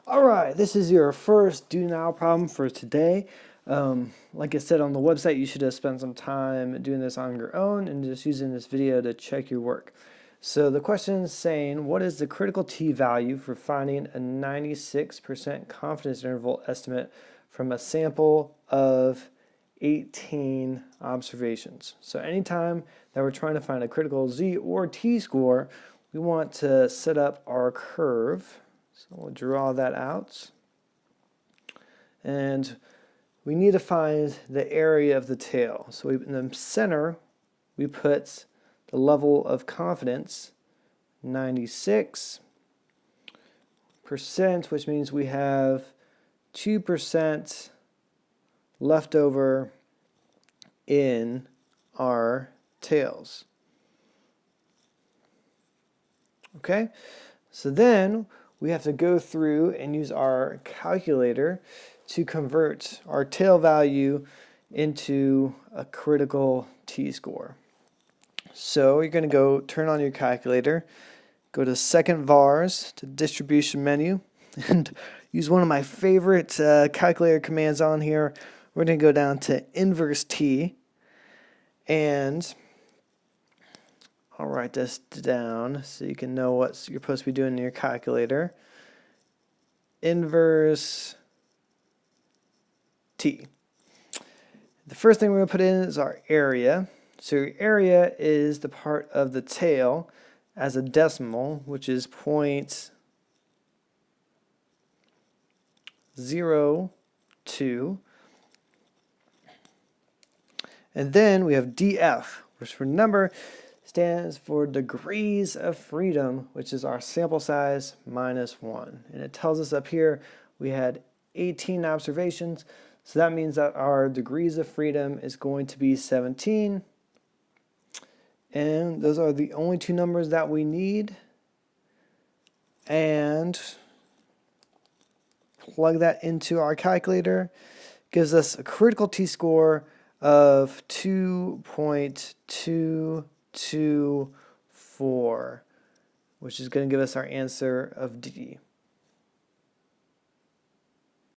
All right, this is your first do now problem for today. Like I said on the website, you should have spent some time doing this on your own and just using this video to check your work. So the question is saying, what is the critical t-value for finding a 96% confidence interval estimate from a sample of 18 observations? So anytime that we're trying to find a critical z or t-score, we want to set up our curve. So we'll draw that out. And we need to find the area of the tail. So in the center, we put the level of confidence, 96%, which means we have 2% left over in our tails. Okay, so then we have to go through and use our calculator to convert our tail value into a critical t-score. So you're going to go turn on your calculator, go to second vars, to distribution menu, and use one of my favorite calculator commands on here. We're going to go down to inverse t, and I'll write this down so you can know what you're supposed to be doing in your calculator. Inverse t. The first thing we're going to put in is our area. So your area is the part of the tail as a decimal, which is 0.02. And then we have df, which for number stands for degrees of freedom, which is our sample size minus 1. And it tells us up here we had 18 observations, so that means that our degrees of freedom is going to be 17. And those are the only two numbers that we need. And plug that into our calculator. Gives us a critical t-score of 2.224, which is going to give us our answer of D.